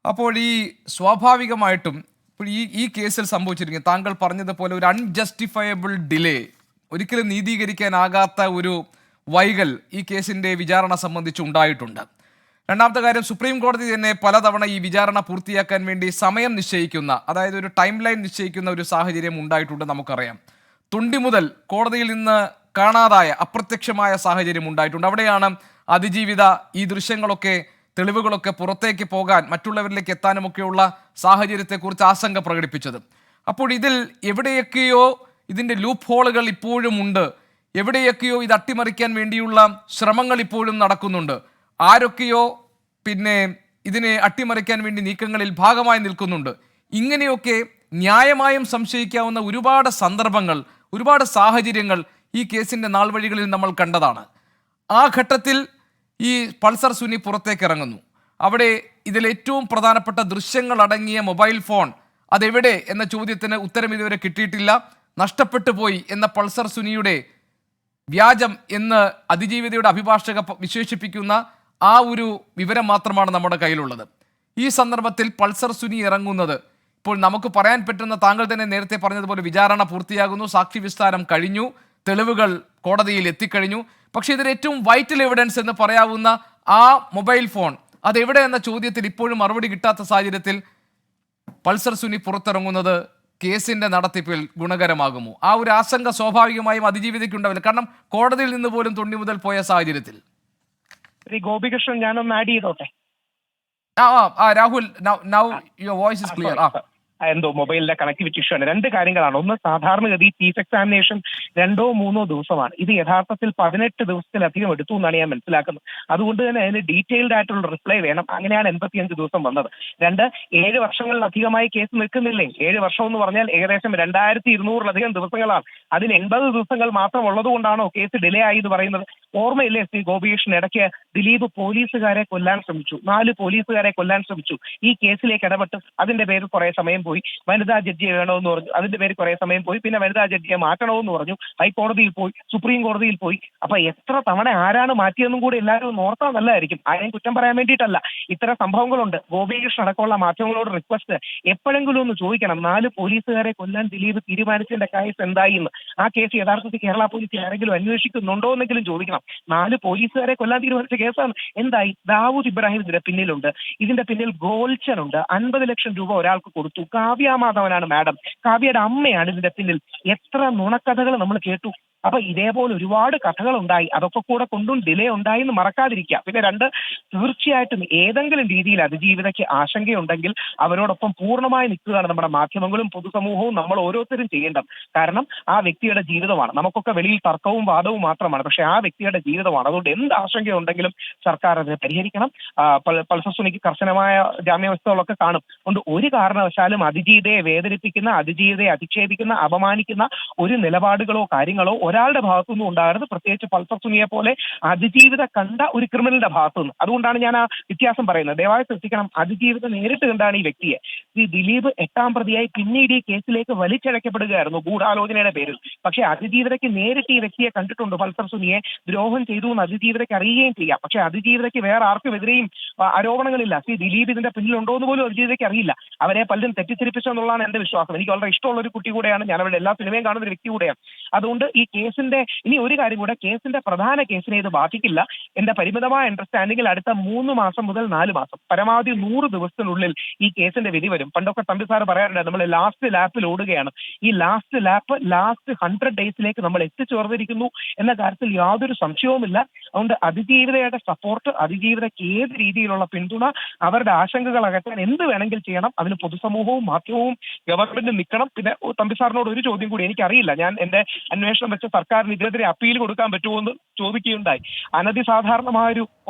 അപ്പോൾ ഈ സ്വാഭാവികമായിട്ടും ഇപ്പോൾ ഈ കേസിൽ സംഭവിച്ചിരിക്കുന്നത് താങ്കൾ പറഞ്ഞതുപോലെ ഒരു അൺജസ്റ്റിഫയബിൾ ഡിലേ, ഒരിക്കലും നീതീകരിക്കാനാകാത്ത ഒരു വൈകൽ ഈ കേസിൻ്റെ വിചാരണ സംബന്ധിച്ച് ഉണ്ടായിട്ടുണ്ട്. രണ്ടാമത്തെ കാര്യം, സുപ്രീം കോടതി തന്നെ പലതവണ ഈ വിചാരണ പൂർത്തിയാക്കാൻ വേണ്ടി സമയം നിശ്ചയിക്കുന്ന, അതായത് ഒരു ടൈം ലൈൻ നിശ്ചയിക്കുന്ന ഒരു സാഹചര്യം ഉണ്ടായിട്ടുണ്ട്. നമുക്കറിയാം, തുണ്ടി മുതൽ കോടതിയിൽ നിന്ന് കാണാതായ അപ്രത്യക്ഷമായ സാഹചര്യം ഉണ്ടായിട്ടുണ്ട്. അവിടെയാണ് അതിജീവിത ഈ ദൃശ്യങ്ങളൊക്കെ, തെളിവുകളൊക്കെ പുറത്തേക്ക് പോകാൻ, മറ്റുള്ളവരിലേക്ക് എത്താനുമൊക്കെയുള്ള സാഹചര്യത്തെക്കുറിച്ച് ആശങ്ക പ്രകടിപ്പിച്ചത്. അപ്പോൾ ഇതിൽ എവിടെയൊക്കെയോ ഇതിൻ്റെ ലൂപ്പ് ഹോളുകൾ ഇപ്പോഴും ഉണ്ട്, എവിടെയൊക്കെയോ ഇത് അട്ടിമറിക്കാൻ വേണ്ടിയുള്ള ശ്രമങ്ങൾ ഇപ്പോഴും നടക്കുന്നുണ്ട്. ആരൊക്കെയോ ഇതിനെ അട്ടിമറിക്കാൻ വേണ്ടി നീക്കങ്ങളിൽ ഭാഗമായി നിൽക്കുന്നുണ്ട്. ഇങ്ങനെയൊക്കെ ന്യായമായും സംശയിക്കാവുന്ന ഒരുപാട് സന്ദർഭങ്ങൾ, ഒരുപാട് സാഹചര്യങ്ങൾ ഈ കേസിൻ്റെ നാൾവഴികളിൽ നമ്മൾ കണ്ടതാണ്. ആ ഘട്ടത്തിൽ ഈ പൾസർ സുനി പുറത്തേക്ക് ഇറങ്ങുന്നു. അവിടെ ഇതിലേറ്റവും പ്രധാനപ്പെട്ട ദൃശ്യങ്ങൾ അടങ്ങിയ മൊബൈൽ ഫോൺ അതെവിടെ എന്ന ചോദ്യത്തിന് ഉത്തരം ഇതുവരെ കിട്ടിയിട്ടില്ല. നഷ്ടപ്പെട്ടു പോയി എന്ന പൾസർ സുനിയുടെ വ്യാജം എന്ന് അതിജീവിതയുടെ അഭിഭാഷക വിശേഷിപ്പിക്കുന്ന ആ ഒരു വിവരം മാത്രമാണ് നമ്മുടെ കയ്യിലുള്ളത്. ഈ സന്ദർഭത്തിൽ പൾസർ സുനി ഇറങ്ങുന്നത്, ഇപ്പോൾ നമുക്ക് പറയാൻ പറ്റുന്ന, താങ്കൾ തന്നെ നേരത്തെ പറഞ്ഞതുപോലെ വിചാരണ പൂർത്തിയാകുന്നു, സാക്ഷി വിസ്താരം കഴിഞ്ഞു, തെളിവുകൾ കോടതിയിൽ എത്തിക്കഴിഞ്ഞു. പക്ഷേ ഇതിൽ ഏറ്റവും വൈറ്റൽ എവിഡൻസ് എന്ന് പറയാവുന്ന ആ മൊബൈൽ ഫോൺ അതെവിടെ എന്ന ചോദ്യത്തിൽ ഇപ്പോഴും മറുപടി കിട്ടാത്ത സാഹചര്യത്തിൽ പൾസർ സുനി പുറത്തിറങ്ങുന്നത് കേസിന്റെ നടത്തിപ്പിൽ ഗുണകരമാകുമോ? ആ ഒരു ആശങ്ക സ്വാഭാവികമായും അതിജീവിതയ്ക്കുണ്ടാവില്ല. കാരണം കോടതിയിൽ നിന്ന് പോലും തൊണ്ടി മുതൽ പോയ സാഹചര്യത്തിൽ. ഗോപികൃഷ്ണൻ, ഞാനൊന്ന് ആഡ് ചെയ്തോട്ടെ. Rahul, now your voice is clear. എന്തോ മൊബൈലിലെ കണക്ടിവിറ്റി ഇഷ്യൂ ആണ്. രണ്ട് കാര്യങ്ങളാണ്. ഒന്ന്, സാധാരണഗതി ചീഫ് എക്സാമിനേഷൻ 2-3 ദിവസമാണ്. ഇത് യഥാർത്ഥത്തിൽ 18 ദിവസത്തിലധികം എടുത്തു എന്നാണ് ഞാൻ മനസ്സിലാക്കുന്നത്. അതുകൊണ്ട് തന്നെ അതിന് ഡീറ്റെയിൽഡ് ആയിട്ടുള്ള റിപ്ലൈ വേണം. അങ്ങനെയാണ് 85 ദിവസം വന്നത്. 7 വർഷങ്ങളിലധികമായി കേസ് നിൽക്കുന്നില്ലേ? 7 വർഷം എന്ന് പറഞ്ഞാൽ ഏകദേശം 2200-ലധികം ദിവസങ്ങളാണ്. അതിന് 80 ദിവസങ്ങൾ മാത്രം ഉള്ളത് കൊണ്ടാണോ കേസ് ഡിലേ ആയി എന്ന് പറയുന്നത്? ഓർമ്മയില്ലേ ശ്രീ ഗോപികൃഷ്ണൻ, ഇടയ്ക്ക് ദിലീപ് പോലീസുകാരെ കൊല്ലാൻ ശ്രമിച്ചു, 4 പോലീസുകാരെ കൊല്ലാൻ ശ്രമിച്ചു. ഈ കേസിലേക്ക് ഇടപെട്ട് അതിന്റെ പേരിൽ കുറെ സമയം പോയി. വനിതാ ജഡ്ജിയെ വേണമെന്ന് പറഞ്ഞു, അതിന്റെ പേര് കുറെ സമയം പോയി. പിന്നെ വനിതാ ജഡ്ജിയെ മാറ്റണമെന്ന് പറഞ്ഞു, ഹൈക്കോടതിയിൽ പോയി, സുപ്രീം കോടതിയിൽ പോയി. അപ്പൊ എത്ര തവണ ആരാണ് മാറ്റിയെന്നും കൂടി എല്ലാവരും ഒന്ന് ഓർത്താൽ നല്ലതായിരിക്കും. ആരെയും കുറ്റം പറയാൻ വേണ്ടിയിട്ടല്ല, ഇത്തരം സംഭവങ്ങളുണ്ട്. ഗോപികൃഷ്ണൻ അടക്കമുള്ള മാധ്യമങ്ങളോട് റിക്വസ്റ്റ്, എപ്പോഴെങ്കിലും ഒന്ന് ചോദിക്കണം, 4 പോലീസുകാരെ കൊല്ലാൻ ദിലീപ് തീരുമാനിച്ചതിന്റെ കേസ് എന്തായി എന്ന്. ആ കേസ് യഥാർത്ഥത്തിൽ കേരള പോലീസ് ആരെങ്കിലും അന്വേഷിക്കുന്നുണ്ടോ എന്നെങ്കിലും ചോദിക്കണം. 4 പോലീസുകാരെ കൊല്ലാൻ തീരുമാനിച്ച കേസാണ്. എന്തായി? ദാവൂദ് ഇബ്രാഹിം ഇതിന്റെ പിന്നിലുണ്ട്. ഇതിന്റെ പിന്നിൽ ഗോൾച്ചനുണ്ട്. 50 ലക്ഷം രൂപ ഒരാൾക്ക് കൊടുത്തു. കാവ്യ മാധവനാണ് മാഡം, കാവ്യയുടെ അമ്മയാണ് ഇതിന്റെ പിന്നിൽ. എത്ര നുണക്കഥകൾ നമ്മൾ കേട്ടു. അപ്പൊ ഇതേപോലെ ഒരുപാട് കഥകളുണ്ടായി. അതൊക്കെ കൂടെ കൊണ്ടും ഡിലേ ഉണ്ടായി എന്ന് മറക്കാതിരിക്കുക. പിന്നെ 2, തീർച്ചയായിട്ടും ഏതെങ്കിലും രീതിയിൽ അതിജീവിതയ്ക്ക് ആശങ്കയുണ്ടെങ്കിൽ അവരോടൊപ്പം പൂർണ്ണമായി നിൽക്കുകയാണ് നമ്മുടെ മാധ്യമങ്ങളും പൊതുസമൂഹവും നമ്മൾ ഓരോരുത്തരും ചെയ്യേണ്ടത്. കാരണം ആ വ്യക്തിയുടെ ജീവിതമാണ്. നമുക്കൊക്കെ വെളിയിൽ തർക്കവും വാദവും മാത്രമാണ്, പക്ഷെ ആ വ്യക്തിയുടെ ജീവിതമാണ്. അതുകൊണ്ട് എന്ത് ആശങ്കയുണ്ടെങ്കിലും സർക്കാർ അതിനെ പരിഹരിക്കണം. പൾസർ സുനിക്ക് കർശനമായ ജാമ്യവ്യവസ്ഥകളൊക്കെ കാണും. അതുകൊണ്ട് ഒരു കാരണവശാലും അതിജീവിതയെ വേദനിപ്പിക്കുന്ന, അതിജീവിതയെ അധിക്ഷേപിക്കുന്ന, അപമാനിക്കുന്ന ഒരു നിലപാടുകളോ കാര്യങ്ങളോ ഒരാളുടെ ഭാഗത്തുനിന്നും ഉണ്ടാകരുത്. പ്രത്യേകിച്ച് പൾസർ സുനിയെ പോലെ അതിജീവിത കണ്ട ഒരു ക്രിമിനലിന്റെ ഭാഗത്തുനിന്ന്. അതുകൊണ്ടാണ് ഞാൻ ആ വ്യത്യാസം പറയുന്നത്. ദയവായി ശ്രദ്ധിക്കണം, അതിജീവിത നേരിട്ട് കണ്ടാണ് ഈ വ്യക്തിയെ. ഈ ദിലീപ് 8ാം പ്രതിയായി പിന്നീട് ഈ കേസിലേക്ക് വലിച്ചഴക്കപ്പെടുകയായിരുന്നു ഗൂഢാലോചനയുടെ പേരിൽ. പക്ഷെ അതിജീവിതയ്ക്ക് നേരിട്ട് ഈ വ്യക്തിയെ കണ്ടിട്ടുണ്ട്. പൾസർ സുനിയെ ദ്രോഹം ചെയ്തു എന്ന് അതിജീവിതയ്ക്ക് അറിയുകയും ചെയ്യാം. പക്ഷെ അതിജീവിതയ്ക്ക് വേറെ ആർക്കുമെതിരെയും ആരോപണങ്ങളില്ല. ദിലീപ് ഇതിന്റെ പിന്നിലുണ്ടോ എന്ന് പോലും അതിജീവിതയ്ക്ക് അറിയില്ല. അവരെ പലരും തെറ്റിദ്ധരിപ്പിച്ചു എന്നുള്ളതാണ് എന്റെ വിശ്വാസം. എനിക്ക് വളരെ ഇഷ്ടമുള്ള ഒരു കുട്ടി കൂടെയാണ് ഞാൻ. അവരുടെ എല്ലാ സിനിമയും കാണുന്ന ഒരു വ്യക്തി കൂടെയാണ്. അതുകൊണ്ട് ഈ കേസിന്റെ ഇനി ഒരു കാര്യം കൂടെ, കേസിന്റെ പ്രധാന കേസിനെ ഇത് ബാധിക്കില്ല. എന്റെ പരിമിതമായ അണ്ടർസ്റ്റാൻഡിംഗിൽ അടുത്ത 3 മാസം മുതൽ 4 മാസം, പരമാവധി 100 ദിവസത്തിനുള്ളിൽ ഈ കേസിന്റെ വിധി വരും. പണ്ടൊക്കെ തമ്പി സാർ പറയാറുണ്ട്, നമ്മൾ ലാസ്റ്റ് ലാപ്പിൽ ഓടുകയാണ്. ഈ ലാസ്റ്റ് ലാപ്പ് ലാസ്റ്റ് 100 ഡേയ്സിലേക്ക് നമ്മൾ എത്തിച്ചേർന്നിരിക്കുന്നു എന്ന കാര്യത്തിൽ യാതൊരു സംശയവുമില്ല. അതുകൊണ്ട് അതിജീവിതയുടെ സപ്പോർട്ട്, അതിജീവിതയ്ക്ക് ഏത് രീതിയിലുള്ള പിന്തുണ, അവരുടെ ആശങ്കകൾ അകറ്റാൻ എന്ത് വേണമെങ്കിൽ ചെയ്യണം. അതിന് പൊതുസമൂഹവും മാധ്യമവും ഗവൺമെന്റും നിൽക്കണം. പിന്നെ തമ്പി സാറിനോട് ഒരു ചോദ്യം കൂടി, എനിക്കറിയില്ല, ഞാൻ എന്റെ അന്വേഷണം വെച്ച് സർക്കാരിന് ഇതിനെതിരെ അപ്പീൽ കൊടുക്കാൻ പറ്റുമോ എന്ന് ചോദിക്കുകയുണ്ടായി. അനധിസാധാരണമായ ഒരു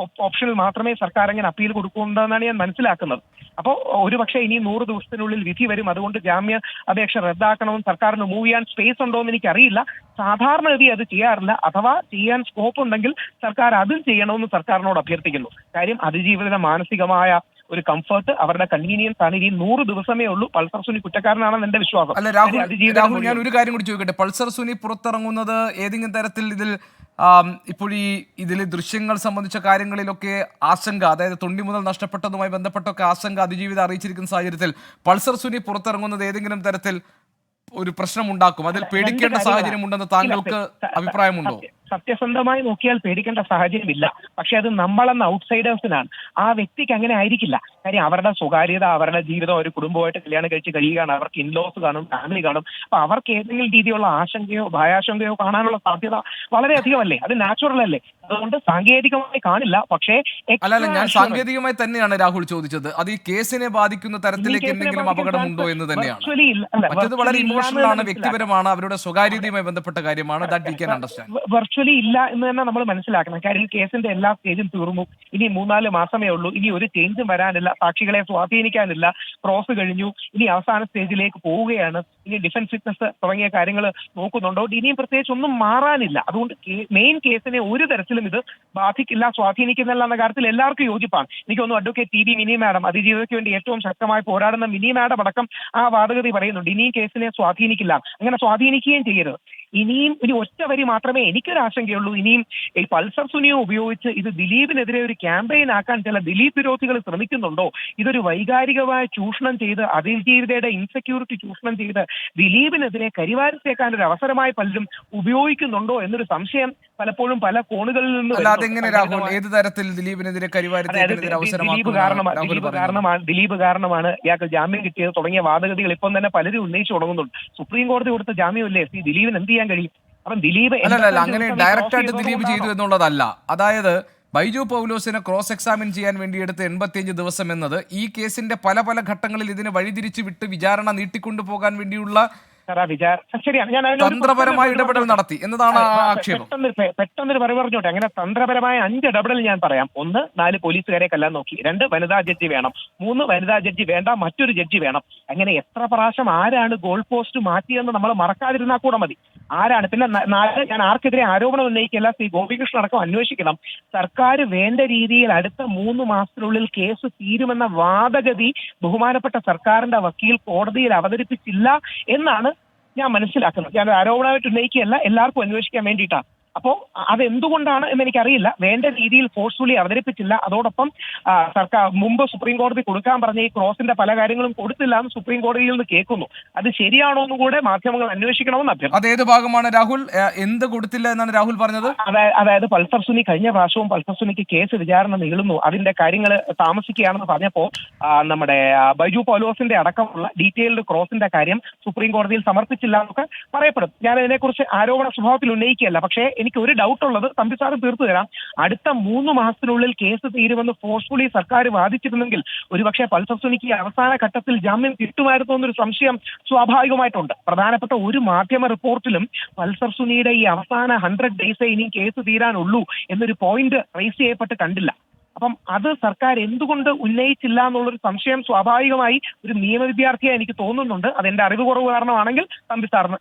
ഓപ്ഷനിൽ മാത്രമേ സർക്കാർ അങ്ങനെ അപ്പീൽ കൊടുക്കുന്നുണ്ടെന്നാണ് ഞാൻ മനസ്സിലാക്കുന്നത്. അപ്പോൾ ഒരുപക്ഷെ ഇനി 100 ദിവസത്തിനുള്ളിൽ വിധി വരും. അതുകൊണ്ട് ജാമ്യ അപേക്ഷ റദ്ദാക്കണമെന്ന് സർക്കാരിന് മൂവ് ചെയ്യാൻ സ്പേസ് ഉണ്ടോ എന്ന് എനിക്കറിയില്ല. സാധാരണഗതി അത് ചെയ്യാറില്ല. അഥവാ ചെയ്യാൻ സ്കോപ്പ് ഉണ്ടെങ്കിൽ സർക്കാർ അതും ചെയ്യണമെന്ന് സർക്കാരിനോട് അഭ്യർത്ഥിക്കുന്നു. കാര്യം അതിജീവിതയുടെ മാനസികമായ ഒരു കംഫർട്ട്, അവരുടെ കൺവീനിയൻസ് ആണ്. ഇനി 100 ദിവസമേ ഉള്ളൂ. പൾസർ സുനി കുറ്റക്കാരനാണെന്ന് എന്റെ വിശ്വാസം. അല്ല രാഹുൽ, ഞാൻ ഒരു കാര്യം കൂടി ചോദിക്കട്ടെ. പൾസർ സുനി പുറത്തിറങ്ങുന്നത് ഏതെങ്കിലും തരത്തിൽ ഇതിൽ ഇപ്പോൾ ഈ ഇതിൽ ദൃശ്യങ്ങൾ സംബന്ധിച്ച കാര്യങ്ങളിലൊക്കെ ആശങ്ക, അതായത് തൊണ്ടി മുതൽ നഷ്ടപ്പെട്ടതുമായി ബന്ധപ്പെട്ടൊക്കെ ആശങ്ക അതിജീവിതം അറിയിച്ചിരിക്കുന്ന സാഹചര്യത്തിൽ പൾസർ സുനി പുറത്തിറങ്ങുന്നത് ഏതെങ്കിലും തരത്തിൽ ഒരു പ്രശ്നമുണ്ടാക്കും, അതിൽ പേടിക്കേണ്ട സാഹചര്യം ഉണ്ടെന്ന് താങ്കൾക്ക് അഭിപ്രായമുണ്ടോ? സത്യസന്ധമായി നോക്കിയാൽ പേടിക്കേണ്ട സാഹചര്യമില്ല. പക്ഷെ അത് നമ്മളെന്ന ഔട്ട്സൈഡേഴ്സിനാണ്. ആ വ്യക്തിക്ക് അങ്ങനെ ആയിരിക്കില്ല. കാര്യം അവരുടെ സ്വകാര്യത, അവരുടെ ജീവിതം, ഒരു കുടുംബമായിട്ട് കല്യാണം കഴിച്ച് കഴിയുകയാണ്, അവർക്ക് ഇൻലോസ് കാണും, ഫാമിലി കാണും. അപ്പൊ അവർക്ക് ഏതെങ്കിലും രീതിയിലുള്ള ആശങ്കയോ ഭയാശങ്കയോ കാണാനുള്ള സാധ്യത വളരെയധികം അല്ലേ? അത് നാച്ചുറൽ അല്ലേ? അതുകൊണ്ട് സാങ്കേതികമായി കാണില്ല. പക്ഷേ അല്ലല്ല, ഞാൻ സാങ്കേതികമായി തന്നെയാണ് രാഹുൽ ചോദിച്ചത്. അത് ഈ കേസിനെ ബാധിക്കുന്ന തരത്തിലേക്ക് എന്തെങ്കിലും അപകടമുണ്ടോ എന്ന് തന്നെയാണ്. മറ്റത് വളരെ ഇമോഷണൽ ആണ്, വ്യക്തിപരമാണ്, അവരുടെ സ്വകാര്യതയുമായി ബന്ധപ്പെട്ട കാര്യമാണ്. That we can understand. Virtually ഇല്ല എന്ന് തന്നെ നമ്മൾ മനസ്സിലാക്കണം. കാര്യം കേസിന്റെ എല്ലാ സ്റ്റേജും തീർന്നു. ഇനി 3-4 മാസമേ ഉള്ളൂ. ഇനി ഒരു ചേഞ്ചും വരാനില്ല, സാക്ഷികളെ സ്വാധീനിക്കാനില്ല, ക്രോസ് കഴിഞ്ഞു. ഇനി അവസാന സ്റ്റേജിലേക്ക് പോവുകയാണ്. ഇനി ഡിഫൻസ് വിറ്റ്നസ് തുടങ്ങിയ കാര്യങ്ങൾ നോക്കുന്നുണ്ടോ? ഇനിയും പ്രത്യേകിച്ച് ഒന്നും മാറാനില്ല. അതുകൊണ്ട് മെയിൻ കേസിനെ ഒരു തരത്തിലും ഇത് ബാധിക്കില്ല, സ്വാധീനിക്കുന്നില്ല എന്ന കാര്യത്തിൽ എല്ലാവർക്കും യോജിപ്പാണ്. എനിക്ക് തോന്നുന്നു അഡ്വക്കേറ്റ് ടി.വി. മിനി മാഡം, അതിജീവിതയ്ക്ക് വേണ്ടി ഏറ്റവും ശക്തമായി പോരാടുന്ന മിനി മാഡം അടക്കം ആ വാദഗതി പറയുന്നുണ്ട്. ഇനിയും കേസിനെ സ്വാധീനിക്കില്ല, അങ്ങനെ സ്വാധീനിക്കുകയും ചെയ്യരുത്. ഇനിയും ഒരു ഒറ്റ വരി മാത്രമേ എനിക്കൊരു ആശങ്കയുള്ളൂ. ഇനിയും ഈ പൾസർ സുനിയെ ഉപയോഗിച്ച് ഇത് ദിലീപിനെതിരെ ഒരു ക്യാമ്പയിൻ ആക്കാൻ ചില ദിലീപ് വിരോധികൾ ശ്രമിക്കുന്നുണ്ടോ? ഇതൊരു വൈകാരികമായ ചൂഷണം ചെയ്ത്, അതിജീവിതയുടെ ഇൻസെക്യൂരിറ്റി ചൂഷണം ചെയ്ത് ദിലീപിനെതിരെ കരിവാരിത്തേക്കാൻ ഒരു അവസരമായി പലരും ഉപയോഗിക്കുന്നുണ്ടോ എന്നൊരു സംശയം പലപ്പോഴും പല കോണുകളിൽ നിന്ന്. അതെങ്ങനെ രാഹുൽ, ഏത് തരത്തിൽ ദിലീപിനെതിരെ ദിലീപ് കാരണമാണ് ഇയാൾക്ക് ജാമ്യം കിട്ടിയത് തുടങ്ങിയ വാദഗതികൾ ഇപ്പം തന്നെ പലരും ഉന്നയിച്ചു തുടങ്ങുന്നുണ്ട്. സുപ്രീം കോടതി കൊടുത്ത ജാമ്യമല്ലേ ദിലീപിന് എന്ത് ചെയ്യാൻ കഴിയും? അപ്പം ദിലീപ് അല്ലല്ല, അങ്ങനെ ഡയറക്റ്റ് ആയിട്ട് ദിലീപ് ചെയ്തു എന്നുള്ളതല്ല. അതായത് ബൈജു പൗലോസിനെ ക്രോസ് എക്സാമിൻ ചെയ്യാൻ വേണ്ടി എടുത്ത 85 ദിവസം എന്നത് ഈ കേസിന്റെ പല പല ഘട്ടങ്ങളിൽ ഇതിനെ വഴിതിരിച്ചു വിട്ട് വിചാരണ നീട്ടിക്കൊണ്ടുപോകാൻ വേണ്ടിയുള്ള ശരിയാണ്, ഞാൻ തന്ത്രപരമായ ഇടപെടൽ നടത്തി എന്നതാണ് ആക്ഷേപം. പെട്ടെന്നൊരു പറഞ്ഞോട്ടെ. അങ്ങനെ തന്ത്രപരമായ 5 ഇടപെടൽ ഞാൻ പറയാം. 1, 4 പോലീസുകാരെ കൊല്ലാൻ നോക്കി. 2, വനിതാ ജഡ്ജി വേണം. 3, വനിതാ ജഡ്ജി വേണ്ട, മറ്റൊരു ജഡ്ജി വേണം. അങ്ങനെ എത്ര പ്രാവശ്യം ആരാണ് ഗോൾ പോസ്റ്റ് മാറ്റിയെന്ന് നമ്മൾ മറക്കാതിരുന്നാൽ കൂടെ മതി. ആരാണ്? പിന്നെ 4, ഞാൻ ആർക്കെതിരെ ആരോപണം ഉന്നയിക്കില്ല, ശ്രീ ഗോപികൃഷ്ണൻ അടക്കം അന്വേഷിക്കണം. സർക്കാർ വേണ്ട രീതിയിൽ അടുത്ത 3 മാസത്തിനുള്ളിൽ കേസ് തീരുമെന്ന വാദഗതി ബഹുമാനപ്പെട്ട സർക്കാരിന്റെ വക്കീൽ കോടതിയിൽ അവതരിപ്പിച്ചില്ല എന്നാണ് ഞാൻ മനസ്സിലാക്കുന്നത്. ഞാൻ ആരോപണമായിട്ട് ഉന്നയിക്കുകയല്ല, എല്ലാവർക്കും അന്വേഷിക്കാൻ വേണ്ടിയിട്ടാണ്. അപ്പോൾ അതെന്തുകൊണ്ടാണ് എന്ന് എനിക്കറിയില്ല. വേണ്ട രീതിയിൽ ഫോഴ്സ്ഫുള്ളി അവതരിപ്പിച്ചില്ല. അതോടൊപ്പം സർക്കാർ മുമ്പ് സുപ്രീം കോടതി കൊടുക്കാൻ പറഞ്ഞ ഈ ക്രോസിന്റെ പല കാര്യങ്ങളും കൊടുത്തില്ല എന്ന് സുപ്രീം കോടതിയിൽ നിന്ന് കേൾക്കുന്നു. അത് ശരിയാണോ എന്ന് കൂടെ മാധ്യമങ്ങൾ അന്വേഷിക്കണമെന്ന് അഭ്യർത്ഥന. അതേത് ഭാഗമാണ് രാഹുൽ? എന്ത് കൊടുത്തില്ല എന്നാണ് രാഹുൽ പറഞ്ഞത്? അതായത് പൾസർ സുനി കഴിഞ്ഞ പ്രാവശ്യവും പൾസർ സുനിക്ക് കേസ് വിചാരണ നീളുന്നു, അതിന്റെ കാര്യങ്ങൾ താമസിക്കുകയാണെന്ന് പറഞ്ഞപ്പോൾ നമ്മുടെ ബൈജു പൗലോസിന്റെ അടക്കമുള്ള ഡീറ്റെയിൽഡ് ക്രോസിന്റെ കാര്യം സുപ്രീം കോടതിയിൽ സമർപ്പിച്ചില്ല എന്നൊക്കെ പറയപ്പെടും. ഞാൻ ഇതിനെക്കുറിച്ച് ആരോപണ സ്വഭാവത്തിൽ ഉന്നയിക്കുകയല്ല. പക്ഷേ എനിക്ക് ഒരു ഡൗട്ട് ഉള്ളത്, തമ്പിസാറും തീർത്തു തരാം. അടുത്ത 3 മാസത്തിനുള്ളിൽ കേസ് തീരുമെന്ന് ഫോഴ്സ്ഫുള്ളി സർക്കാർ വാദിച്ചിരുന്നെങ്കിൽ ഒരുപക്ഷെ പൾസർ സുനിക്ക് അവസാന ഘട്ടത്തിൽ ജാമ്യം കിട്ടുമായിരുന്നു എന്നൊരു സംശയം സ്വാഭാവികമായിട്ടുണ്ട്. പ്രധാനപ്പെട്ട ഒരു മാധ്യമ റിപ്പോർട്ടിലും പൾസർ സുനിയുടെ ഈ അവസാന 100 ഡേയ്സേ ഇനി കേസ് തീരാനുള്ളൂ എന്നൊരു പോയിന്റ് റേസ് ചെയ്യപ്പെട്ട് കണ്ടില്ല. അപ്പം അത് സർക്കാർ എന്തുകൊണ്ട് ഉന്നയിച്ചില്ല എന്നുള്ളൊരു സംശയം സ്വാഭാവികമായി ഒരു നിയമ വിദ്യാർത്ഥിയെ എനിക്ക് തോന്നുന്നുണ്ട്. അതെന്റെ അറിവ് കുറവ് കാരണമാണെങ്കിൽ തമ്പി സാറിന്.